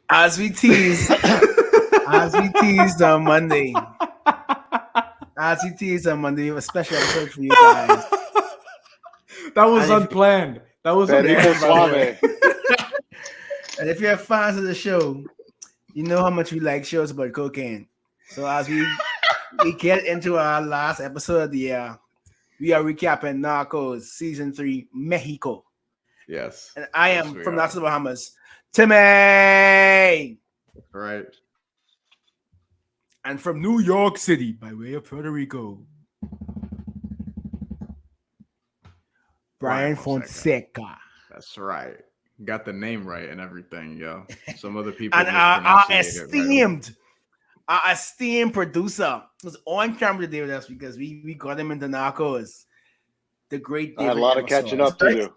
As we teased, as we teased on Monday, we have a special episode for you guys. That was And unplanned. That was Perico unplanned, by the way. Suave. and if you're fans of the show, you know how much we like shows about cocaine. So as we get into our last episode of the year, we are recapping Narcos season 3, Mexico. Yes. And I Yes, am we from are. Narcos the Bahamas, Timmay. Right. And from New York City, by way of Puerto Rico, Bryan Fonseca. That's right. Got the name right and everything, yo. Some other people And our mispronounce esteemed producer was on camera today with us because we got him into Narcos. The great I David had a lot of Eversole. catching up to do.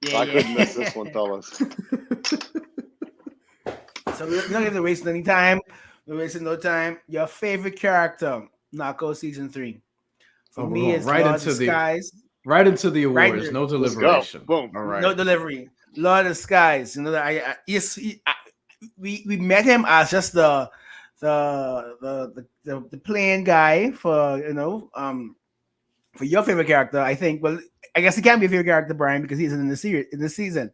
Yeah, I couldn't miss this one, fellas. So we're not going to waste any time. We're wasting no time. Your favorite character, Narcos season 3. For me, it's right Lord into of Skies. Right into the Right awards, into- no Let's go. deliberation. Boom. All right. No delivery. Lord of Skies. You know, we met him as just the playing guy for for your favorite character. I think. Well, I guess he can't be a favorite character, Bryan, because he's in the series in this season.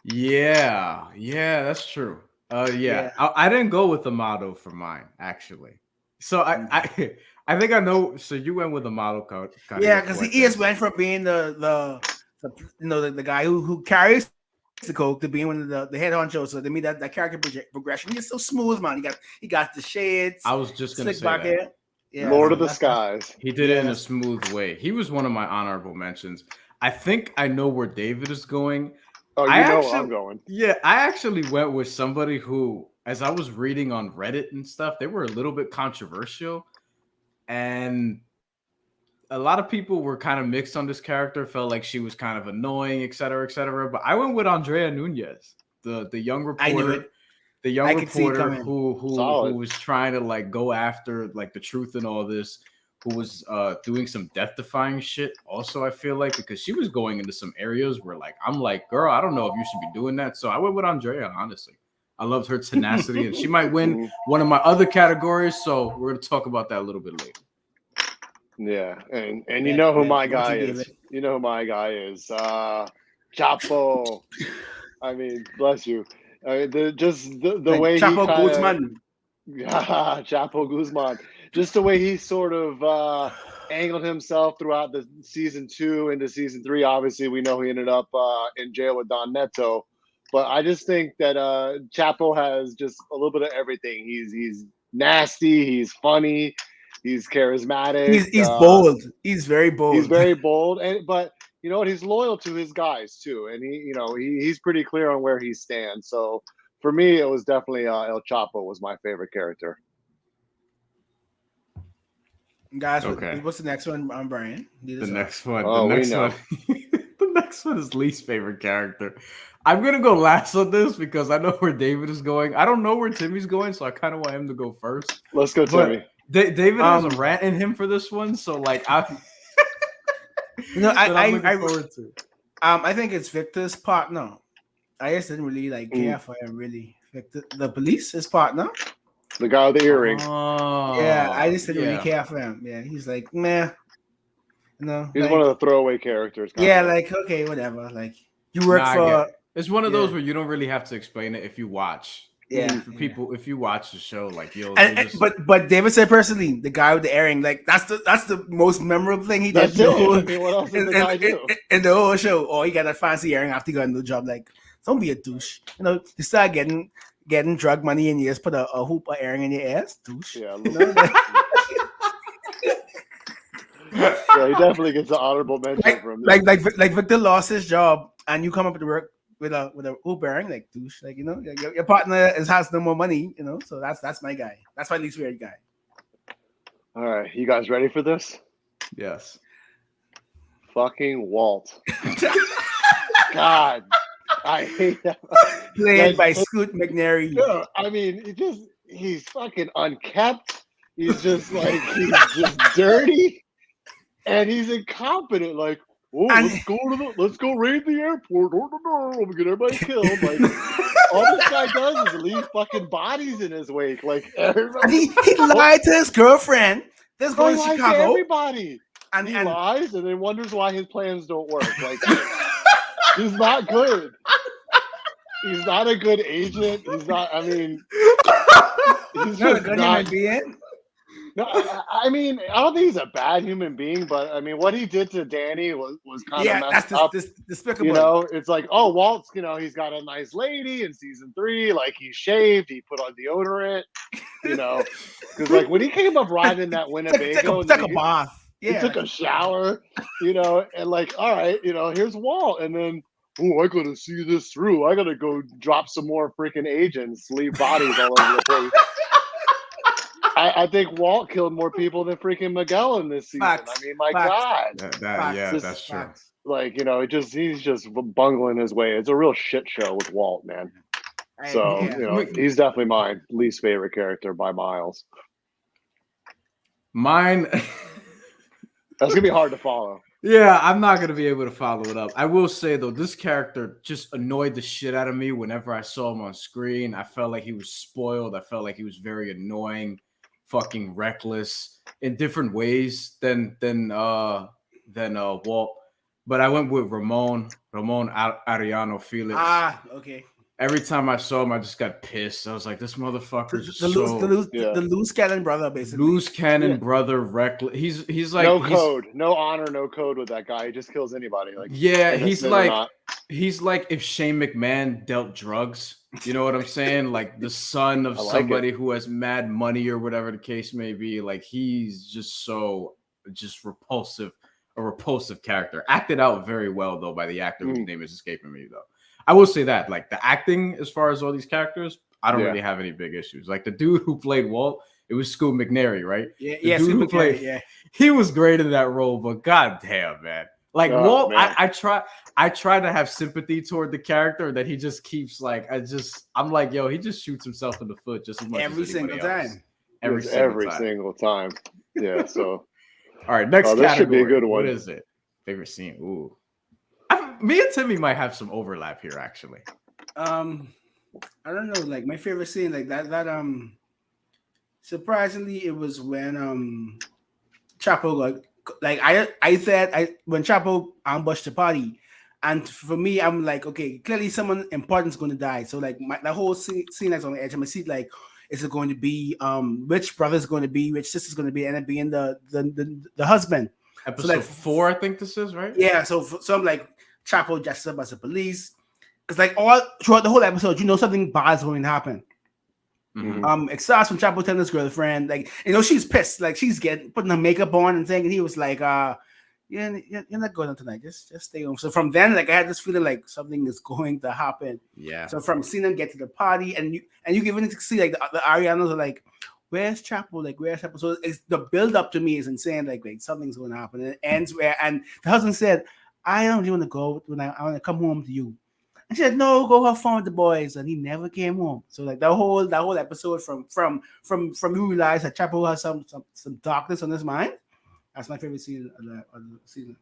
Yeah, that's true. Yeah. I didn't go with the motto for mine, actually. So I think I know. So you went with the motto code. Yeah, because he just went from being the guy who carries the coke to being one of the head honcho. So they made that character progression. He's so smooth, man. He got the shades. I was just gonna slick say back that. here. Yeah, Lord of the that's- Skies. He did it in a Yes. smooth way. He was one of my honorable mentions. I think I know where David is going. Oh, you I know actually- where I'm going. Yeah, I actually went with somebody who, as I was reading on Reddit and stuff, they were a little bit controversial. And a lot of people were kind of mixed on this character, felt like she was kind of annoying, et cetera, et cetera. But I went with Andrea Nunez, the young I knew reporter. it. The young I could see it reporter coming. who Solid. was trying to like go after like the truth and all this, who was doing some death-defying shit. Also, I feel like because she was going into some areas where like I'm like, girl, I don't know if you should be doing that. So I went with Andrea, honestly. I loved her tenacity, and she might win one of my other categories. So we're gonna talk about that a little bit later. Yeah, and you know who my Go to guy is. David. You know who my guy is. Chapo. I mean, bless you. I mean, the way Chapo he kinda, Guzman. Chapo Guzman. Just the way he sort of angled himself throughout the season 2 into season 3. Obviously, we know he ended up in jail with Don Neto. But I just think that Chapo has just a little bit of everything. He's nasty. He's funny. He's charismatic. He's bold. He's very bold. He's very bold, but you know what? He's loyal to his guys too, and he's pretty clear on where he stands. So for me, it was definitely El Chapo was my favorite character. Guys, Okay. what's the next one, Bryan? The next one. Oh, the we next know. one. The next one is least favorite character. I'm gonna go last on this because I know where David is going. I don't know where Timmy's going, so I kind of want him to go first. Let's go, But Timmy. David has a rant in him for this one, so like I'm No, I'm looking forward to. I think it's Victor's partner. I just didn't really care for him. Really, Victor, the police, his partner. The guy with the earring. Oh, Yeah, I just didn't really care for him. Yeah, he's like, meh. He's one of the throwaway characters. Yeah, like okay, whatever. Like you work I for. get it. It's one of those yeah. where you don't really have to explain it if you watch. Yeah, For people, if you watch the show, like you'll just... but David said personally, the guy with the earring, like that's the most memorable thing he did. That's it. I mean, what else did the guy do? In the whole show? Oh, he got a fancy earring after he got a new job. Like, don't be a douche. You start getting drug money and you just put a hoop of earring in your ass, douche. Yeah, yeah, he definitely gets an honorable mention from like Victor lost his job and you come up to work with a hoop earring, like douche, like your partner has no more money, so that's my guy. That's my least favorite guy. All right, you guys ready for this? Yes. Fucking Walt. God, I hate that. Played by Scoot McNairy. No, I mean, he's fucking unkept. He's just like, he's just dirty. And he's incompetent. Like, oh, let's go raid the airport. Let me get everybody killed. Like all this guy does is leave fucking bodies in his wake. Like everybody, he lied to his girlfriend. That's going to lies Chicago. to everybody. And He lies and then wonders why his plans don't work. Like he's not good. He's not a good agent. He's not. I mean, he's not a just good not. human being. No, I mean, I don't think he's a bad human being, but I mean, what he did to Danny was kind of messed up. That's despicable. You know, it's like, oh, Walt's, you know, he's got a nice lady in season 3. Like he's shaved, he put on deodorant. You know, because like when he came up riding that Winnebago, took a bath. Yeah. He took a shower. You know, and like, all right, you know, here's Walt, and then. Oh, I gotta see this through. I gotta go drop some more freaking agents, leave bodies all over the place. I think Walt killed more people than freaking Miguel in this season. Facts. I mean, my Facts. God. That's true. Like, you know, he's just bungling his way. It's a real shit show with Walt, man. So, you know, he's definitely my least favorite character by miles. Mine. That's gonna be hard to follow. Yeah, I'm not going to be able to follow it up. I will say, though, this character just annoyed the shit out of me whenever I saw him on screen. I felt like he was spoiled. I felt like he was very annoying, fucking reckless in different ways than Walt. But I went with Ramon Arellano Felix. Ah, okay. Every time I saw him, I just got pissed. I was like, this motherfucker is the loose cannon brother, basically. Loose cannon brother, reckless. He's like no honor, no code with that guy. He just kills anybody. Like he's like if Shane McMahon dealt drugs. You know what I'm saying? Like the son of somebody who has mad money or whatever the case may be. Like he's just repulsive, a repulsive character. Acted out very well though by the actor whose name is escaping me though. I will say that, like the acting, as far as all these characters, I don't really have any big issues. Like the dude who played Walt, it was Scoot McNairy, right? Yeah, the dude who played, he was great in that role, but goddamn, man, like Walt, man. I try to have sympathy toward the character that he just keeps like. I'm like, yo, he just shoots himself in the foot just as much every as single time. Every single time. Yeah. So, all right, next category. This should be a good one. What is it? Favorite scene? Ooh. Me and Timmy might have some overlap here, actually. I don't know. Like my favorite scene, like that. Surprisingly, it was when Chapo I said when Chapo ambushed the party, and for me, I'm like, okay, clearly someone important is going to die. So like the whole scene that's on the edge of my seat, like, is it going to be which brother's going to be, which sister's going to be, and it being the husband. Episode so 4, I think this is, right? Yeah. So I'm like. Chapo dresses up as the police because, like, all throughout the whole episode, you know something bad is going to happen. Mm-hmm. It starts from Chapo telling his girlfriend, like, you know, she's pissed, like she's putting her makeup on and saying, and he was like, you're not going on tonight, just stay home. So from then, like, I had this feeling like something is going to happen. Yeah. So from seeing them get to the party, and you even see like the Arianos are like, where's Chapo? Like, where's Chapo? So it's the build up to me is insane. Like something's going to happen, and it ends where, and the husband said, I don't really want to go when I want to come home to you. And she said, no, go have fun with the boys. And he never came home. So like that whole episode from you realize that Chapo has some darkness on his mind. That's my favorite scene of the season.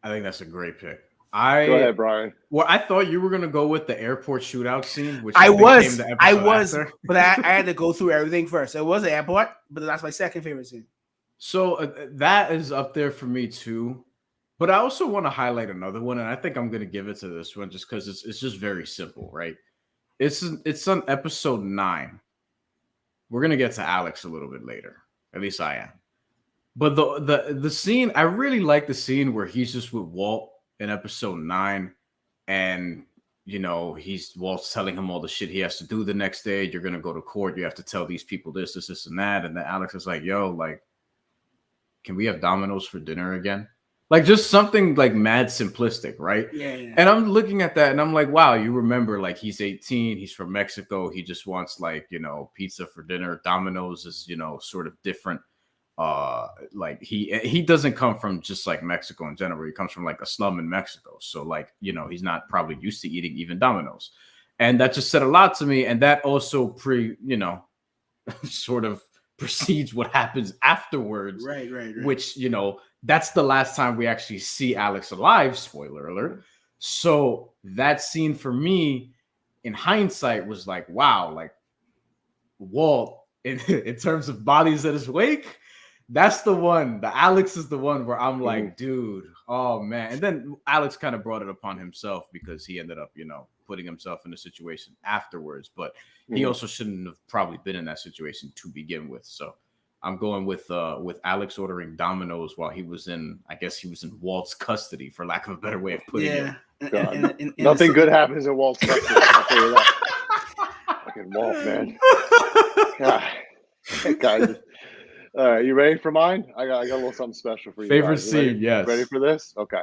I think that's a great pick. Go ahead, Brian. Well, I thought you were gonna go with the airport shootout scene, which I was, after. but I had to go through everything first. It was the airport, but that's my second favorite scene. So that is up there for me too. But I also want to highlight another one, and I think I'm going to give it to this one just because it's just very simple, right? It's on episode 9. We're going to get to Alex a little bit later. At least I am. But the scene, I really like the scene where he's just with Walt in episode 9, and you know Walt's telling him all the shit he has to do the next day. You're going to go to court. You have to tell these people this, and that. And then Alex is like, "Yo, like, can we have Domino's for dinner again?" Like just something like mad simplistic, right? Yeah. And I'm looking at that and I'm like, wow, you remember, like he's 18, he's from Mexico, he just wants like, you know, pizza for dinner. Domino's is, you know, sort of different. Like he doesn't come from just like Mexico in general. He comes from like a slum in Mexico. So like, you know, he's not probably used to eating even Domino's. And that just said a lot to me. And that also sort of precedes what happens afterwards. Right. Which, you know, that's the last time we actually see Alex alive. Spoiler alert. So that scene for me, in hindsight, was like, wow, like Walt in terms of bodies at his wake. That's the one. The Alex is the one where I'm like, dude, oh man. And then Alex kind of brought it upon himself because he ended up, putting himself in a situation afterwards. But he also shouldn't have probably been in that situation to begin with. So I'm going with Alex ordering Domino's while he was in, I guess he was in Walt's custody, for lack of a better way of putting it. Nothing good happens in Walt's custody. I'll tell you that. Fucking Walt, man. God. Guys. All right, you ready for mine? I got a little something special for you. Favorite scene, yes. Ready for this? Okay.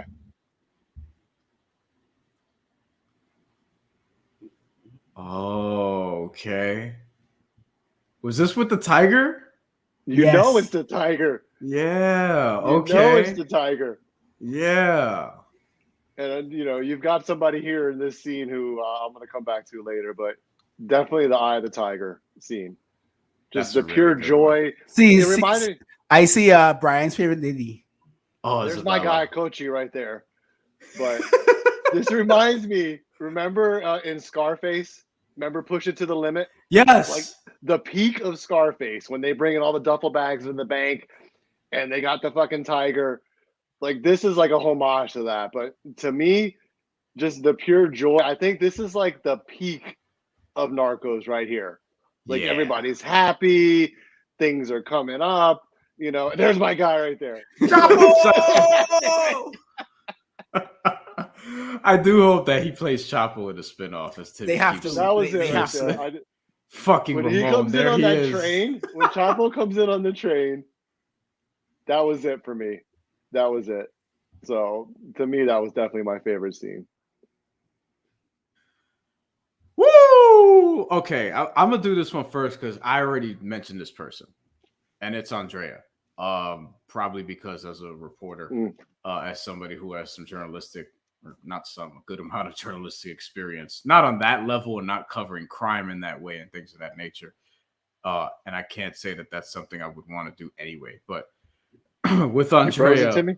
Oh, okay. Was this with the tiger? You know it's the tiger. Yeah. Okay. You know it's the tiger. Yeah. And you've got somebody here in this scene who I'm going to come back to later, but definitely the Eye of the Tiger scene. Just the pure joy. I see Bryan's favorite lady. Oh, there's my guy Kochi right there. But this reminds me. Remember in Scarface? Remember Push It to the Limit? Yes. Like the peak of Scarface when they bring in all the duffel bags in the bank, and they got the fucking tiger. Like this is like a homage to that. But to me, just the pure joy. I think this is like the peak of Narcos right here. Like everybody's happy, things are coming up. There's my guy right there. Chapo! I do hope that he plays Chapo in the spinoff as Timmay. They have to. That was it. Fucking when Ramon, he comes in on that is. train, when Chapo comes in on the train, that was it for me. That was it. So to me, that was definitely my favorite scene. Woo! Okay, I'm gonna do this one first because I already mentioned this person, and it's Andrea. Probably because as a reporter, as somebody who has some journalistic, or not some, a good amount of journalistic experience, not on that level and not covering crime in that way and things of that nature. And I can't say that that's something I would want to do anyway. But with Andrea, Timmy?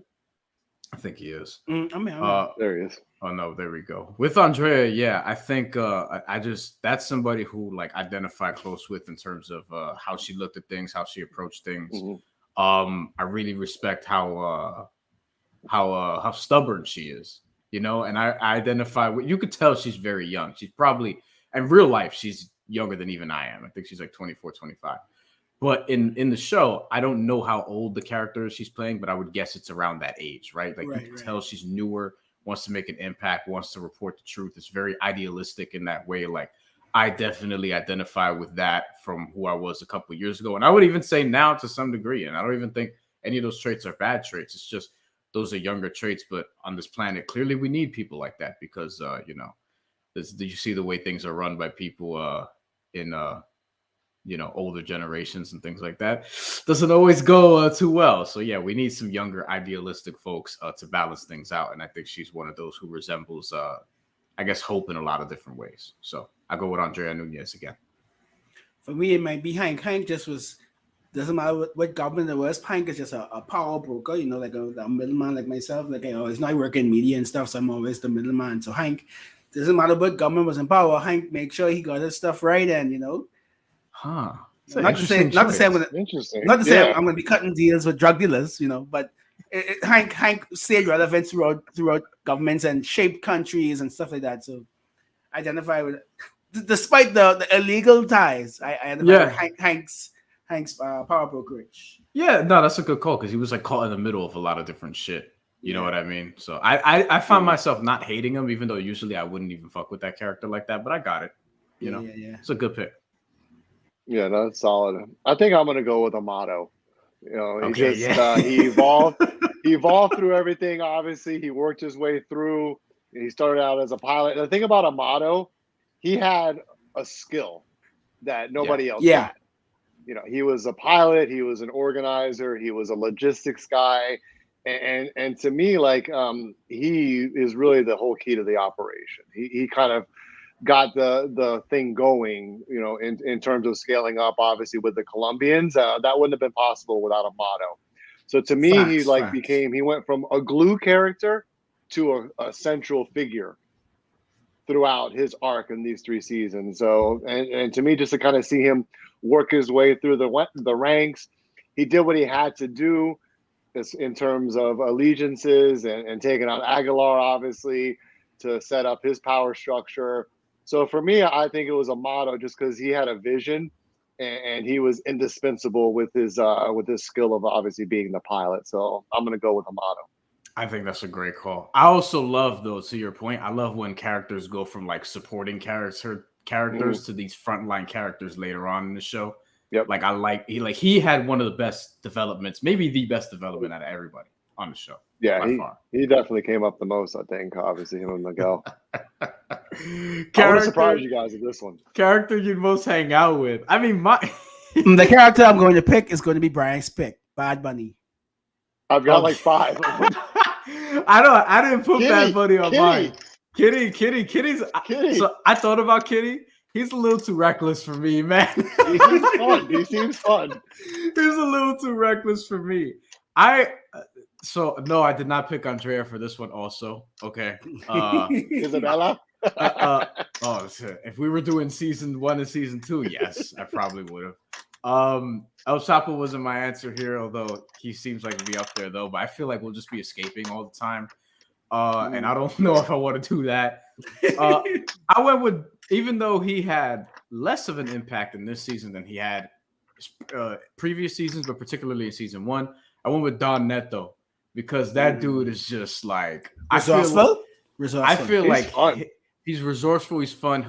I think he is. There he is. Oh no, there we go. With Andrea, yeah, I think that's somebody who like identify close with in terms of how she looked at things, how she approached things. I really respect how stubborn she is, and I identify with. You could tell she's very young. She's probably in real life she's younger than even I am. I think she's like 24, 25. But in the show, I don't know how old the character is she's playing, but I would guess it's around that age, right? Like you can tell she's newer, wants to make an impact, wants to report the truth. It's very idealistic in that way. Like I definitely identify with that from who I was a couple of years ago. And I would even say now to some degree, and I don't even think any of those traits are bad traits. It's just those are younger traits. But on this planet, clearly we need people like that because, you see the way things are run by people in older generations and things like that doesn't always go too well. So yeah, we need some younger idealistic folks to balance things out. And I think she's one of those who resembles, I guess, hope in a lot of different ways. So I go with Andrea Nunez again. For me, it might be Hank. Hank doesn't matter what government it was. Hank is just a power broker, like a middleman like myself. Like, it's not working in media and stuff, so I'm always the middleman. So Hank, doesn't matter what government was in power, Hank make sure he got his stuff right and, Huh. Not to say I'm going to be cutting deals with drug dealers, but Hank stayed relevant throughout governments and shaped countries and stuff like that. So I identify with, despite the illegal ties, I identify with Hank's power brokerage. Yeah, no, that's a good call because he was like caught in the middle of a lot of different shit. You know what I mean? So I found myself not hating him, even though usually I wouldn't even fuck with that character like that. But I got it. Yeah. It's a good pick. Yeah, that's solid. I think I'm gonna go with Amato. He evolved. He evolved through everything. Obviously, he worked his way through. He started out as a pilot. And the thing about Amato, he had a skill that nobody else had. He was a pilot. He was an organizer. He was a logistics guy. And to me, like he is really the whole key to the operation. He kind of got the thing going, in terms of scaling up, obviously with the Colombians. That wouldn't have been possible without a motto. So to me, he Facts. he went from a glue character to a central figure throughout his arc in these 3 seasons. So, and to me, just to kind of see him work his way through the ranks, he did what he had to do in terms of allegiances and taking out Aguilar, obviously, to set up his power structure. So for me, I think it was Amato just because he had a vision and he was indispensable with his skill of obviously being the pilot. So I'm going to go with Amato. I think that's a great call. I also love, though, to your point, I love when characters go from like supporting characters to these frontline characters later on in the show. Yep. Like he had one of the best developments, maybe the best development out of everybody on the show. Yeah, he definitely came up the most, I think. Obviously, him and Miguel. I want to surprise you guys with this one. Character you'd most hang out with. I mean, the character I'm going to pick is going to be Bryan's pick, Bad Bunny. I've got like 5 of them. I didn't put Bad Bunny on mine. Kitty's. Kitty. So I thought about Kitty. He's a little too reckless for me, man. He seems fun. He's a little too reckless for me. No, I did not pick Andrea for this one also. Okay. Isabella? If we were doing season 1 and season 2, yes, I probably would have. El Chapo wasn't my answer here, although he seems like to be up there though. But I feel like we'll just be escaping all the time. And I don't know if I want to do that. I went with, even though he had less of an impact in this season than he had previous seasons, but particularly in season 1, I went with Don Neto because that dude is just like resourceful. I feel like he's resourceful. He's fun.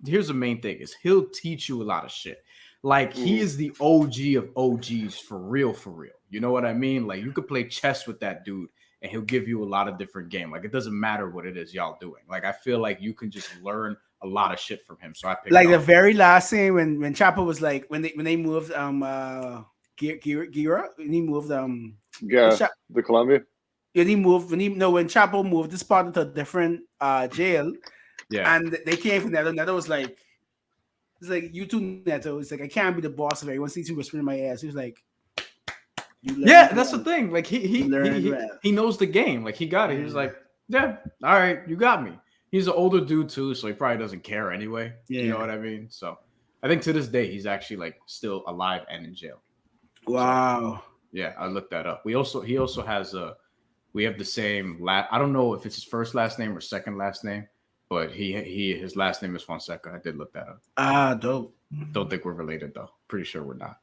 Here's the main thing: is he'll teach you a lot of shit. Like he is the OG of OGs for real, for real. You know what I mean? Like you could play chess with that dude and he'll give you a lot of different game. Like it doesn't matter what it is y'all doing. Like I feel like you can just learn a lot of shit from him. So I picked like the very last scene when Chapo was like when they moved Gira when he moved the Columbia. When Chapo moved this part into a different jail. Yeah. And they came from Neto. Neto was like, it's like, you too, Neto. It's like, I can't be the boss of everyone. Sees you whispering in my ass. He was like, that's the thing. Like he knows the game. Like he got it. He was like, yeah, all right, you got me. He's an older dude too, so he probably doesn't care anyway. Yeah. You know what I mean? So I think to this day he's actually like still alive and in jail. Wow. So, yeah, I looked that up. He also has we have the same I don't know if it's his first last name or second last name, but his last name is Fonseca. I did look that up. Ah, dope. Don't think we're related though. Pretty sure we're not.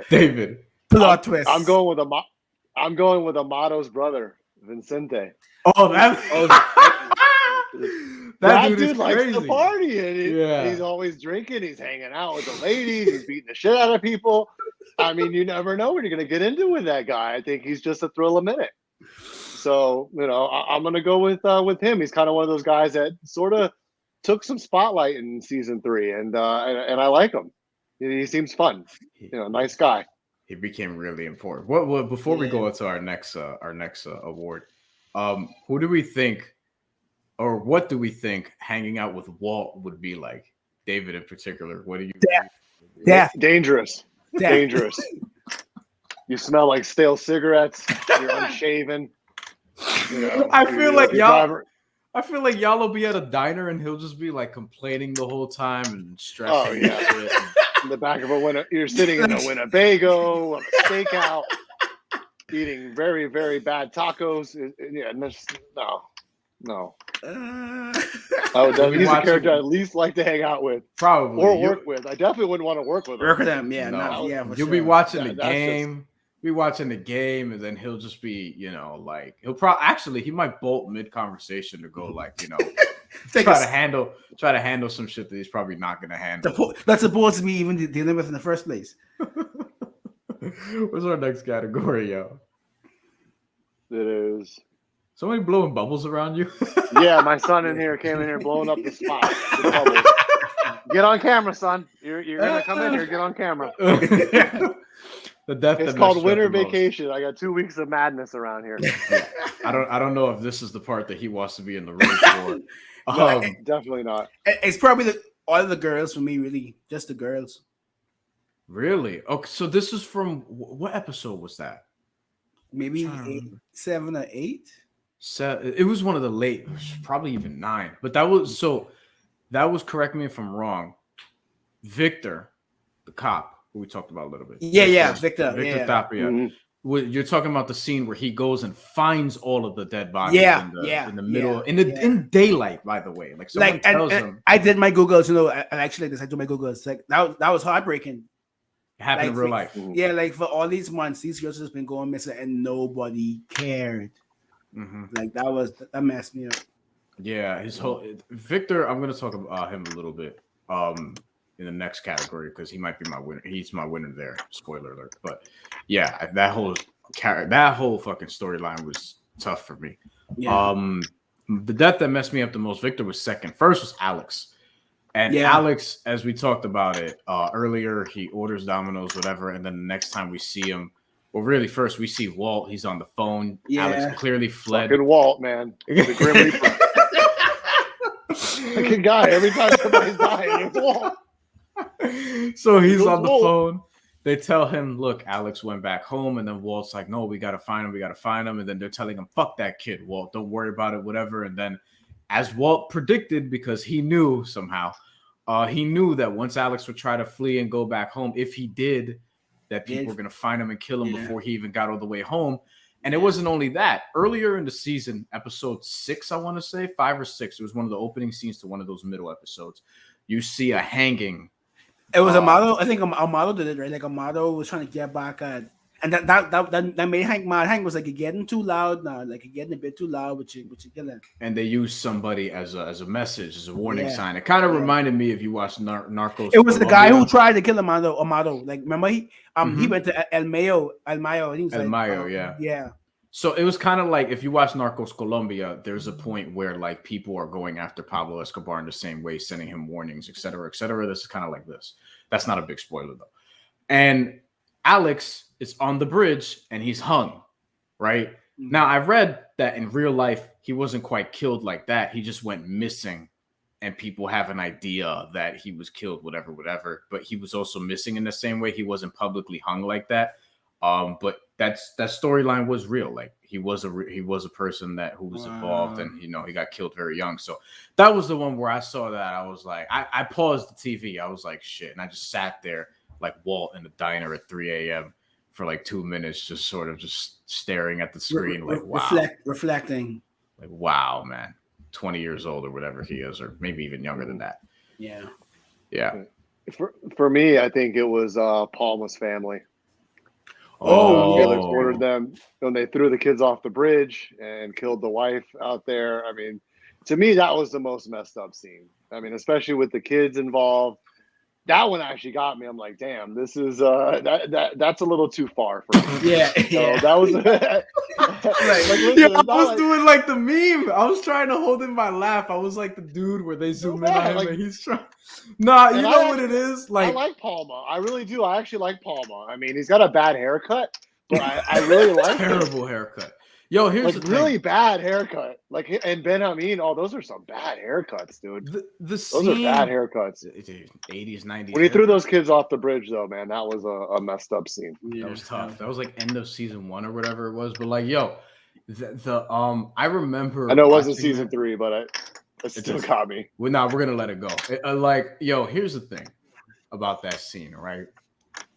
David. Plot twist. I'm going with Amato's brother, Vincente. Oh, that dude likes crazy. to party, and he's always drinking. He's hanging out with the ladies. He's beating the shit out of people. I mean, you never know what you're going to get into with that guy. I think he's just a thrill a minute. So, I'm going to go with him. He's kind of one of those guys that sort of took some spotlight in season 3, and I like him. He seems fun. Nice guy. He became really important. What before we go into our next award, who do we think, or what do we think hanging out with Walt would be like? David in particular. What do you? Death. Dangerous. Death. Dangerous. You smell like stale cigarettes. You're unshaven. I feel like y'all will be at a diner and he'll just be like complaining the whole time and stressing. Oh yeah. In the back of you're sitting in a Winnebago, a stakeout, eating very, very bad tacos. No. He's a character I at least like to hang out with, probably, or work with. I definitely wouldn't want to work with him. Work with him, yeah. You'll be watching the game. Be watching the game, and then he'll just be, like he might bolt mid conversation to go like, try to handle some shit that he's probably not gonna handle. That's supposed to be even dealing with in the first place. What's our next category, yo? It is somebody blowing bubbles around you. Yeah, my son came in here blowing up the spot. The bubbles. Get on camera, son. You're gonna come in here. Get on camera. It's called winter vacation. I got 2 weeks of madness around here. I don't know if this is the part that he wants to be in the room for. Definitely not. It's probably all the girls for me, really, just the girls. Really? Okay, so this is from what episode was that? Maybe Trying to remember. 7 or 8. So it was one of the late, it was probably even 9. But that was correct me if I'm wrong. Victor, the cop who we talked about a little bit. Yeah, Victor. Victor Yeah. Tapia. Mhm. You're talking about the scene where he goes and finds all of the dead bodies in the middle in daylight, by the way. Like someone tells him I did my Googles, I actually like this. I do my Googles. Like that was heartbreaking. it happened in real life. Yeah, like for all these months, these girls has been going missing and nobody cared. Mm-hmm. Like that messed me up. Yeah, his whole Victor. I'm gonna talk about him a little bit in the next category because he might be my winner. He's my winner there. Spoiler alert. But yeah, that whole fucking storyline was tough for me. Yeah. The death that messed me up the most, Victor was second. First was Alex. And Alex, as we talked about it earlier, he orders Domino's, whatever, and then the next time we see him, well, really, first we see Walt. He's on the phone. Yeah. Alex clearly fled. Fucking Walt, man. The Grim Reaper. Fucking guy. Every time somebody's dying, it's Walt. So he's on the phone. They tell him, look, Alex went back home. And then Walt's like, no, we got to find him. And then they're telling him, fuck that kid, Walt. Don't worry about it, whatever. And then as Walt predicted, because he knew somehow, he knew that once Alex would try to flee and go back home, if he did, that people were going to find him and kill him before he even got all the way home. And it wasn't only that. Earlier in the season, episode 6, I want to say, 5 or 6, it was one of the opening scenes to one of those middle episodes. You see a hanging. It was Amado. I think Amado did it, right? Like Amado was trying to get back at, and that made Hank mad. Hank was like, "You're getting too loud now. Like you're getting a bit too loud, but you're killing." And they used somebody as a message, as a warning sign. It kind of reminded me if you watched Narcos. It was the guy who tried to kill Amado. Like remember he went to El Mayo. And he was El like, Mayo, yeah. So it was kind of like if you watch Narcos Colombia, there's a point where like people are going after Pablo Escobar in the same way, sending him warnings, et cetera, et cetera. This is kind of like this. That's not a big spoiler though. And Alex is on the bridge and he's hung, right? Mm-hmm. Now I read that in real life, he wasn't quite killed like that. He just went missing and people have an idea that he was killed, whatever. But he was also missing in the same way. He wasn't publicly hung like that. But that storyline was real. Like he was a person who was involved, and he got killed very young. So that was the one where I saw that. I was like, I paused the TV. I was like, shit, and I just sat there like Walt in the diner at 3 a.m. for like 2 minutes, just sort of just staring at the screen, like wow, reflecting. Like wow, man, 20 years old or whatever he is, or maybe even younger than that. Yeah. For me, I think it was Palma's family. Felix ordered them when they threw the kids off the bridge and killed the wife out there. I mean, to me, that was the most messed up scene. I mean, especially with the kids involved. That one actually got me. I'm like, damn, this is that's a little too far for me. Yeah. So that was listen, I was doing like the meme. I was trying to hold in my laugh. I was like the dude where they zoom in on him and he's trying. Nah, you know what it is? Like I like Palma. I really do. I actually like Palma. I mean, he's got a bad haircut, but I really like terrible haircut. Yo, here's the really bad haircut. Like and Ben Hameen, those are some bad haircuts, dude. Those are bad haircuts. 80s, 90s. When he threw those kids off the bridge, though, man, that was a messed up scene. Yeah, that was tough. That was like end of season 1 or whatever it was. But like, yo, I remember. I know it wasn't season 3, but it still got me. Well, nah, we're gonna let it go. Like, yo, here's the thing about that scene, right?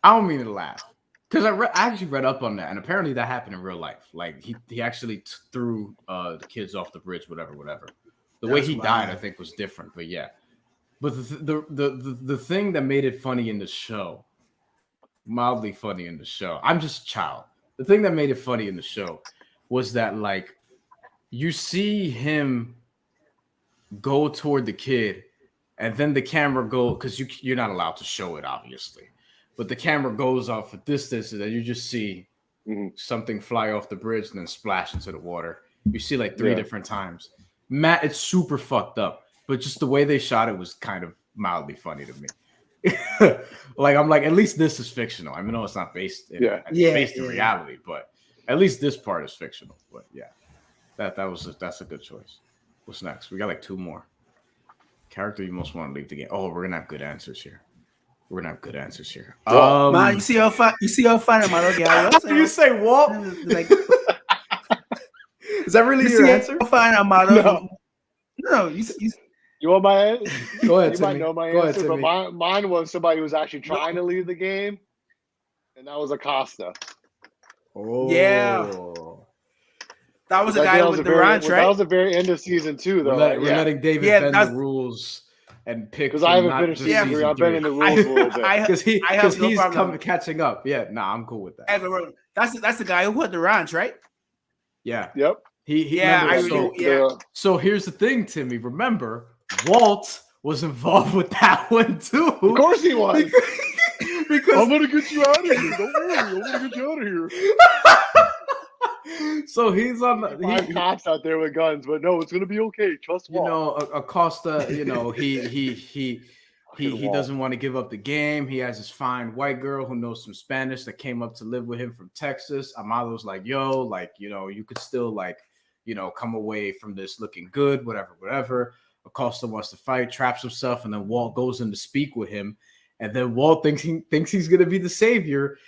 I don't mean to laugh. Because I actually read up on that, and apparently that happened in real life. Like he actually threw the kids off the bridge, whatever. The way he died, I think, was different, but yeah. But the thing that made it funny in the show, mildly funny in the show, I'm just a child. The thing that made it funny in the show was that like you see him go toward the kid, and then the camera because you're not allowed to show it, obviously. But the camera goes off at distance, and then you just see something fly off the bridge and then splash into the water. You see like 3 different times. Matt, it's super fucked up, but just the way they shot it was kind of mildly funny to me. Like I'm like, at least this is fictional. I mean, no, it's not based in reality, but at least this part is fictional. But yeah, that's a good choice. What's next? We got like 2 more. Character you most want to leave the game. Oh, we're gonna have good answers here. We're gonna have good answers here. Man, you see how fun Amado guy was? Do you say Walt? Like, is that really you your see answer? how fun Amado? No, you You want my answer? Go ahead, You Timmy. might know my Go ahead, answer, but Timmy. mine was somebody who was actually trying to leave the game, and that was Acosta. Oh, Yeah. That was the guy with the ranch, right? That was the very end of season 2, though. we're letting David bend the rules and pick because I haven't finished season season 3. I've been in the rules a little bit. because no he's problem. catching up. Yeah, I'm cool with that. That's the guy who had the ranch, right? Yeah. Yep. So here's the thing, Timmy. Remember, Walt was involved with that one too. Of course he was. because I'm gonna get you out of here. Don't worry, I'm gonna get you out of here. So he's on the 5 cops out there with guns, but no, it's gonna be okay. Trust Walt. You know, Acosta. You know, he doesn't want to give up the game. He has this fine white girl who knows some Spanish that came up to live with him from Texas. Amado's like, yo, like, you know, you could still like, you know, come away from this looking good, whatever. Acosta wants to fight, traps himself, and then Walt goes in to speak with him. And then Walt thinks he's gonna be the savior.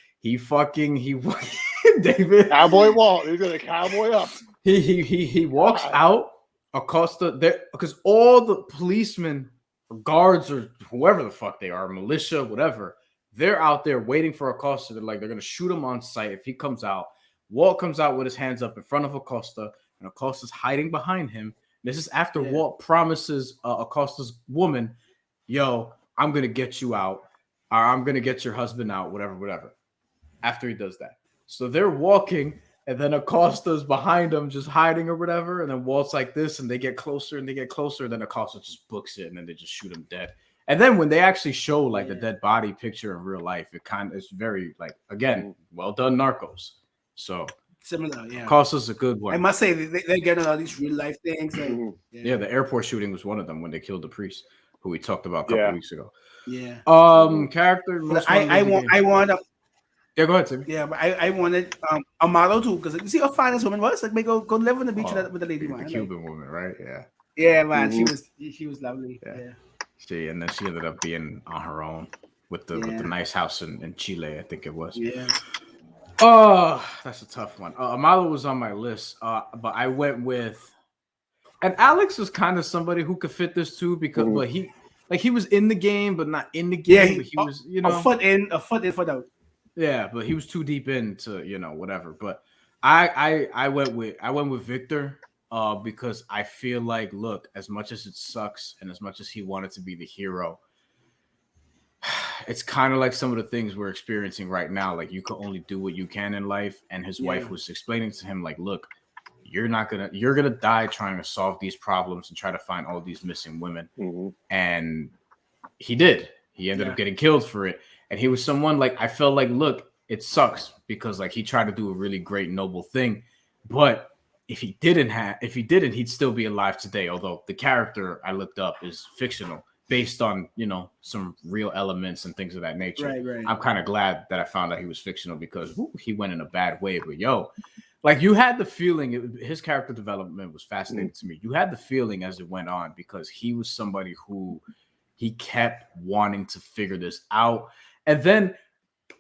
David Cowboy Walt. He's gonna cowboy up. He walks out. Acosta there because all the policemen or guards or whoever the fuck they are, militia, whatever, they're out there waiting for Acosta. They're gonna shoot him on sight if he comes out. Walt comes out with his hands up in front of Acosta, and Acosta's hiding behind him. This is after Walt promises Acosta's woman, yo, I'm gonna get you out, or I'm gonna get your husband out, whatever. After he does that. So they're walking, and then Acosta's behind them, just hiding or whatever. And then Walt's like this, and they get closer, and then Acosta just books it, and then they just shoot him dead. And then when they actually show like the dead body picture in real life, it's very like, again, well done, Narcos. So similar, yeah. Acosta's a good one. I must say they're getting all these real life things. Like, the airport shooting was one of them when they killed the priest, who we talked about a couple weeks ago. Yeah. Character. I want to. Yeah, go ahead, Tim. Yeah, but I wanted Amado too, because you see how fine this woman was. Like, go live on the beach with the lady, man. The Cuban woman, right? Yeah. Yeah, man. She was lovely. Yeah. She ended up being on her own with the nice house in Chile, I think it was. Yeah. Oh, that's a tough one. Amado was on my list, but I went with, and Alex was kind of somebody who could fit this too because, but he was in the game, but not in the game. But he was, you know, a foot in, foot out. Yeah, but he was too deep into, you know, whatever. But I went with Victor because I feel like, look, as much as it sucks and as much as he wanted to be the hero, it's kind of like some of the things we're experiencing right now. Like, you can only do what you can in life. And his wife was explaining to him, like, look, you're gonna die trying to solve these problems and try to find all these missing women. And he did. He ended up getting killed for it. And he was someone like, I felt like, look, it sucks because like he tried to do a really great, noble thing. But if he didn't, he'd still be alive today. Although the character I looked up is fictional based on, you know, some real elements and things of that nature. Right. I'm kind of glad that I found out he was fictional because he went in a bad way. But like you had the feeling his character development was fascinating to me. You had the feeling as it went on because he was somebody who he kept wanting to figure this out. And then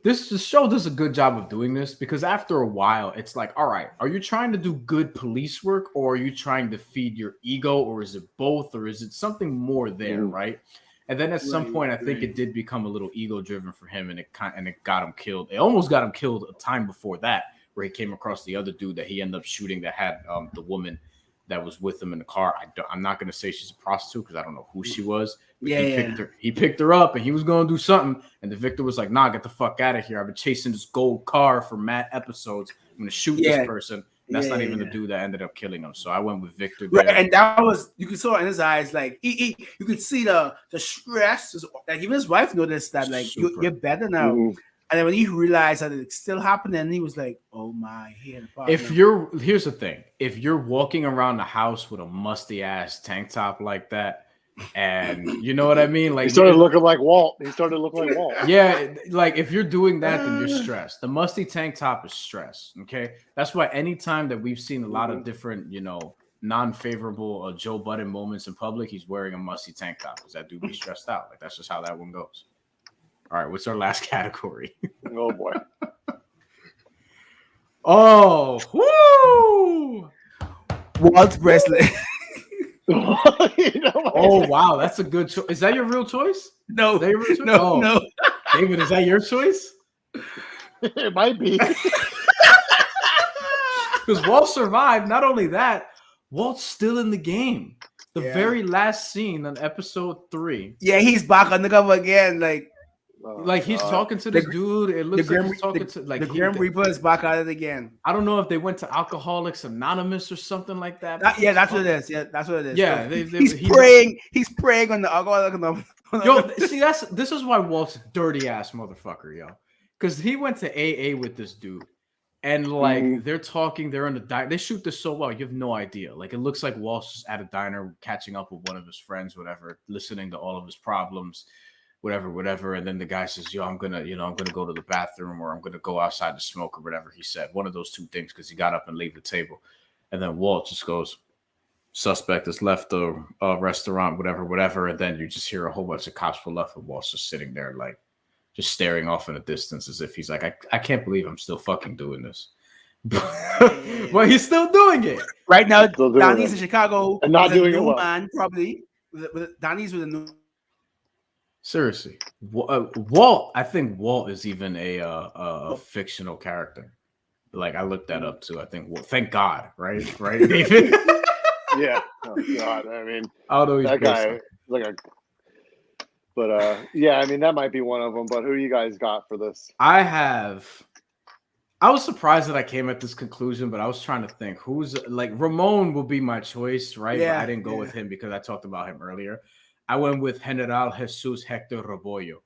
this show does a good job of doing this because after a while, it's like, all right, are you trying to do good police work or are you trying to feed your ego or is it both or is it something more there, right? And then at some point, I think it did become a little ego driven for him and it got him killed. It almost got him killed a time before that where he came across the other dude that he ended up shooting that had the woman that was with him in the car. I'm not going to say she's a prostitute because I don't know who she was. He picked her up and he was going to do something. And the Victor was like, nah, get the fuck out of here. I've been chasing this gold car for mad episodes. I'm going to shoot this person. And that's not even the dude that ended up killing him. So I went with Victor. Right, and that was, you could saw in his eyes, like, you could see the stress. Like, even his wife noticed that, like, you're better now. And then when he realized that it's still happening, he was like, "Oh my!" Here's the thing: if you're walking around the house with a musty ass tank top like that, and you know what I mean, like he started looking like Walt. Yeah, like if you're doing that, then you're stressed. The musty tank top is stress. Okay, that's why anytime that we've seen a lot of different, you know, non-favorable Joe Budden moments in public, he's wearing a musty tank top because that dude be stressed out. Like that's just how that one goes. All right, what's our last category? Oh boy. Oh, woo! Walt Presley. Oh wow, that's a good choice. Is that your real choice? No, Is that your real choice? no, no. David, is that your choice? It might be. Because Walt survived. Not only that, Walt's still in the game. The very last scene on episode 3. Yeah, he's back on the cover again. Like He's talking to this dude. It looks like he's talking to the Grim Reaper is back at it again. I don't know if they went to Alcoholics Anonymous or something like that. That's what it is. Yeah, that's what it is. Yeah, he's praying. He's praying on the Alcoholics Anonymous. Yo, see, this is why Walt's a dirty ass motherfucker, yo. Because he went to AA with this dude. And like they're talking, they're in the diner. They shoot this so well, you have no idea. Like it looks like Walt's just at a diner, catching up with one of his friends, whatever, listening to all of his problems, whatever. And then the guy says, "Yo, I'm gonna go to the bathroom, or I'm gonna go outside to smoke, or whatever." He said one of those two things because he got up and left the table. And then Walt just goes, "Suspect has left the restaurant, whatever." And then you just hear a whole bunch of cops pull up, and Walt's just sitting there like, just staring off in the distance as if he's like, I can't believe I'm still fucking doing this. But he's still doing it. Right now, Donnie's in Chicago. And not doing it well. Man, probably. Donnie's with a new... Seriously. Walt, I think Walt is even a fictional character. Like, I looked that up too. I think, thank God, right? Right, David? Yeah. Oh, God. I mean, I don't know, that guy is like a... But yeah, I mean that might be one of them. But who do you guys got for this? I was surprised that I came at this conclusion, but I was trying to think who's like Ramon will be my choice, right? Yeah, but I didn't go with him because I talked about him earlier. I went with General Jesus Hector Rebollo,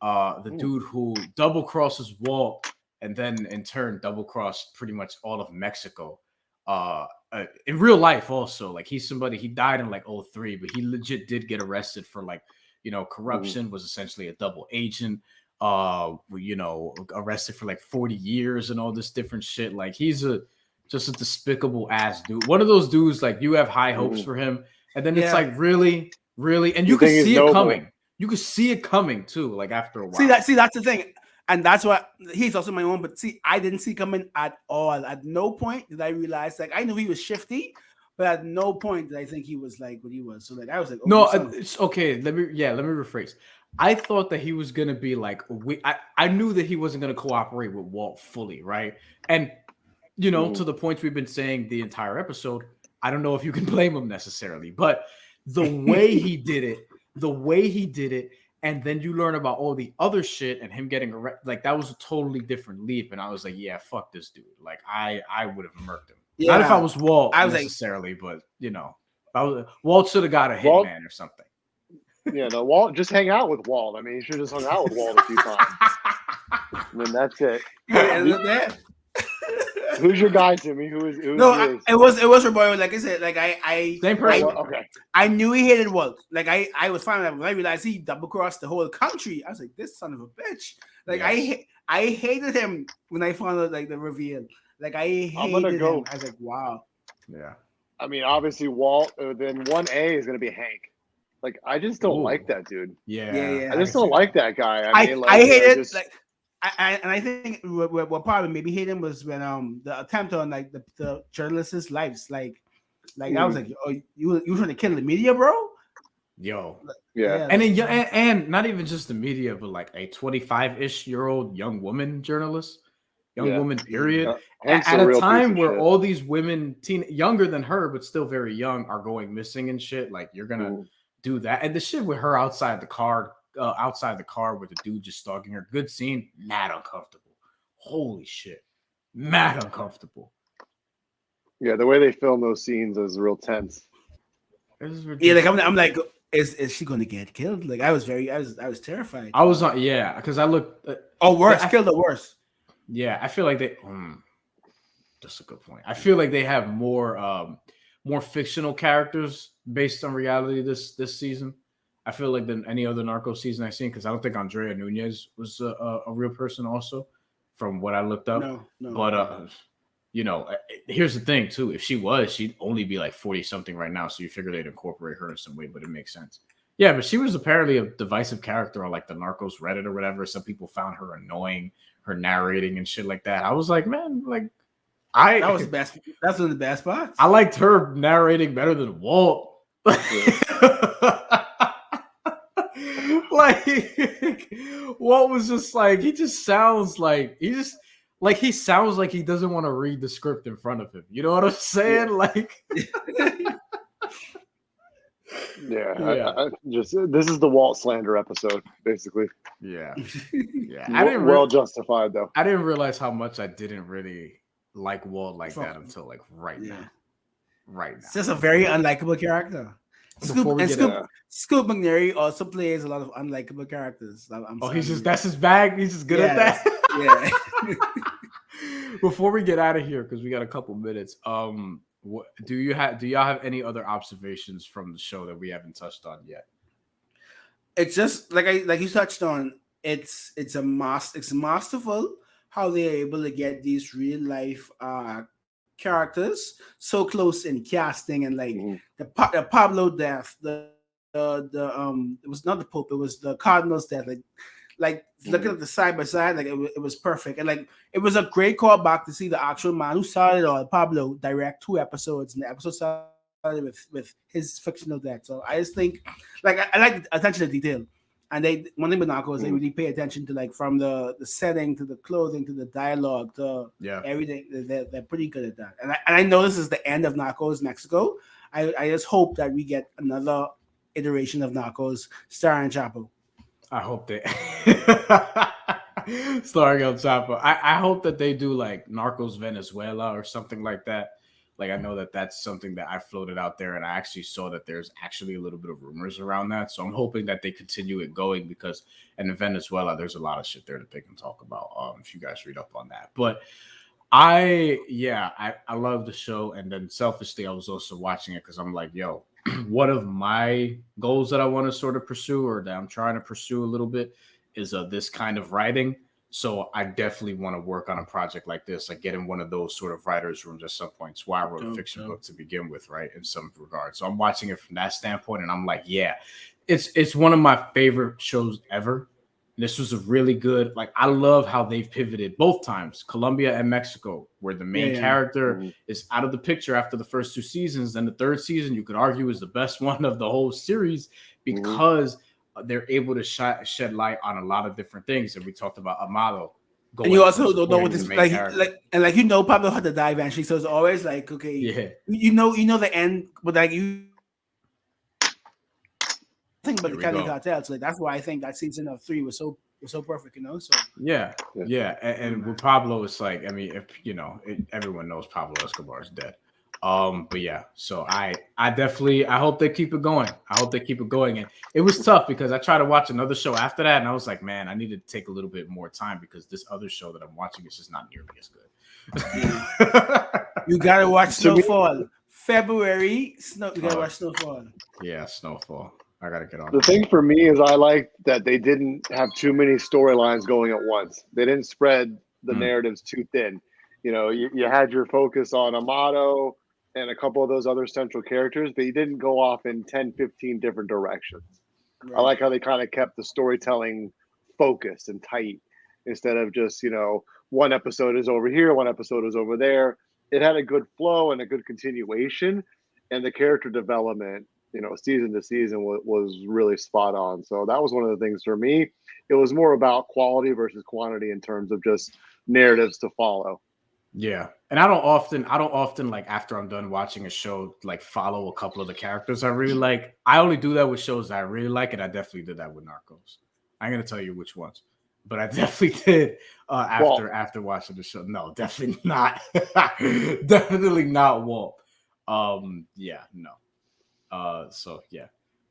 the dude who double crosses Walt and then in turn double crossed pretty much all of Mexico. In real life, also, like he's somebody, he died in like 2003, but he legit did get arrested for like, corruption, was essentially a double agent, arrested for like 40 years and all this different shit. Like he's just a despicable ass dude. One of those dudes, like you have high hopes for him. And then it's like, really? And you can see it coming. You can see it coming too, like after a while. See, that's the thing. And that's why he's also my own, but see, I didn't see coming at all. At no point did I realize, like, I knew he was shifty, but at no point did I think he was like what he was. So like I was like, no, it's okay. Let me rephrase. I thought that he was gonna be like, I knew that he wasn't gonna cooperate with Walt fully, right? And to the points we've been saying the entire episode, I don't know if you can blame him necessarily, but the way he did it, and then you learn about all the other shit and him getting arrested, like that was a totally different leap. And I was like, yeah, fuck this dude. Like I would have murked him. Yeah. Not if I was Walt necessarily, but Walt should have got a hitman or something. Yeah, no, Walt, just hang out with Walt. I mean, you should have just hung out with Walt a few times. I mean, that's it. Who's your guy, Timmy? It was Roberto. Like I said, like I same person. Okay. I knew he hated Walt. Like I was fine with that. When I realized he double crossed the whole country, I was like, this son of a bitch. Like yes. I hated him when I found out like the reveal. Like I hated him. I was like, wow. Yeah. I mean, obviously Walt. Then 1A is going to be Hank. Like I just don't like that dude. Yeah. I just don't like that guy. I mean, I hate it. Like I think what probably maybe hate him was when the attempt on like the journalists' lives. Like I was like, oh, you trying to kill the media, bro? Yo. Yeah. And not even just the media, but like a 25-ish-year-old young woman journalist. Woman, period. At a time where all these women, younger than her, but still very young, are going missing and shit. Like, you're going to do that. And the shit with her outside the car with the dude just stalking her. Good scene. Mad uncomfortable. Holy shit. Mad uncomfortable. Yeah, the way they film those scenes is real tense. Yeah, like I'm like, is she going to get killed? Like, I was terrified. I was on, yeah, because I looked. Worse, killed or worse. Yeah, I feel like they. That's a good point. I feel like they have more fictional characters based on reality this season. I feel like than any other Narcos season I've seen, because I don't think Andrea Nunez was a real person. Also, from what I looked up. No. But here's the thing too. If she was, she'd only be like 40 something right now. So you figure they'd incorporate her in some way, but it makes sense. Yeah, but she was apparently a divisive character on like the Narcos Reddit or whatever. Some people found her annoying, her narrating and shit like that. I was like, man, like That was the best. That's one of the best parts. I liked her narrating better than Walt. Like Walt was just like he sounds like he doesn't want to read the script in front of him. You know what I'm saying? Yeah. Like Yeah. I just this is the Walt slander episode, basically. Yeah. Well justified though. I didn't realize how much I didn't really like Walt like that until like right now. Right now. It's just a very unlikable character. Scoop McNairy also plays a lot of unlikable characters. That's his bag. He's just good at that. Yeah. Before we get out of here, because we got a couple minutes, do y'all have any other observations from the show that we haven't touched on yet? It's just like you touched on. It's masterful how they're able to get these real life characters so close in casting, and like the Pablo death, it was not the Pope, it was the Cardinal's death. Like looking at the side by side, like it was perfect, and like it was a great callback to see the actual man who started it all, Pablo, direct 2 episodes, and the episode started with his fictional death. So I just think, like, I like the attention to detail. And one thing with Narcos, they really pay attention to, like, from the setting to the clothing to the dialogue to everything. They're pretty good at that. And I know this is the end of Narcos Mexico. I just hope that we get another iteration of Narcos starring Chapo. I hope they starring El Chapo. I hope that they do like Narcos Venezuela or something like that. Like, I know that that's something that I floated out there, and I actually saw that there's actually a little bit of rumors around that. So I'm hoping that they continue it going, because in Venezuela, there's a lot of shit there that they can talk about. If you guys read up on that. But I love the show. And then selfishly, I was also watching it because I'm like, yo, one of my goals that I want to sort of pursue, or that I'm trying to pursue a little bit, is this kind of writing. So I definitely want to work on a project like this, like get in one of those sort of writers' rooms at some point. It's why I wrote a fiction book to begin with, right? In some regard. So I'm watching it from that standpoint, and I'm like, yeah, it's one of my favorite shows ever. This was a really good, like, I love how they've pivoted both times, Colombia and Mexico, where the main character is out of the picture after the first 2 seasons. And the 3rd season, you could argue, is the best one of the whole series, because they're able to shed light on a lot of different things. And we talked about Amado. And you also don't know what this like Pablo had to die eventually. So it's always like, okay, you know the end, but like you think about the Cali Cartel. So like, that's why I think that season of 3 was so perfect, you know. So and with Pablo, it's like, I mean, if you know, everyone knows Pablo Escobar is dead. But yeah, so I hope they keep it going. And it was tough because I tried to watch another show after that, and I was like, man, I need to take a little bit more time, because this other show that I'm watching is just not nearly as good. You gotta watch Snowfall. February, you gotta watch Snowfall. Yeah, Snowfall. I gotta get on. The thing for me is I like that they didn't have too many storylines going at once. They didn't spread the narratives too thin. You know, you had your focus on Amado and a couple of those other central characters, but you didn't go off in 10, 15 different directions. Right. I like how they kind of kept the storytelling focused and tight, instead of just, you know, one episode is over here, one episode is over there. It had a good flow and a good continuation, and the character development, you know, season to season was really spot on. So that was one of the things for me. It was more about quality versus quantity in terms of just narratives to follow. Yeah. And I don't often like, after I'm done watching a show, like follow a couple of the characters I really like. I only do that with shows that I really like, and I definitely did that with Narcos. I ain't gonna tell you which ones, but I definitely did after watching the show. No, definitely not. Definitely not Walt. Yeah, no. So yeah.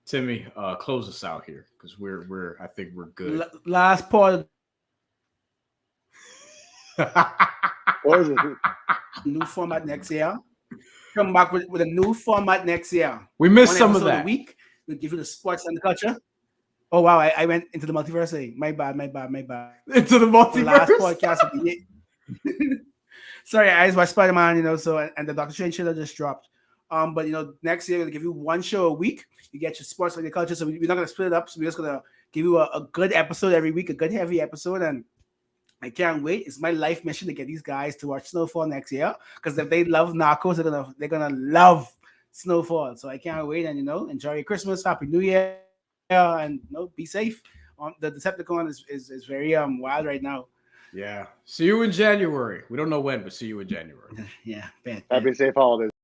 Timmy, close us out here, because I think we're good. Last part. What is it? New format next year. Come back with a new format next year. We missed some of that. A week. We'll give you the sports and the culture. Oh wow, I went into the multiverse. My bad. Into the multiverse. The last podcast of the year. Sorry, I watched Spider-Man, you know. So and the Doctor Strange trailer just dropped. But next year we're gonna give you one show a week. You get your sports and your culture. So we're not gonna split it up. So we're just gonna give you a good episode every week, a good heavy episode, and I can't wait. It's my life mission to get these guys to watch Snowfall next year. Because if they love Narcos, they're gonna love Snowfall. So I can't wait. And enjoy your Christmas, Happy New Year, and be safe. The Decepticon is very wild right now. Yeah. See you in January. We don't know when, but see you in January. Yeah, bad. Happy safe holidays.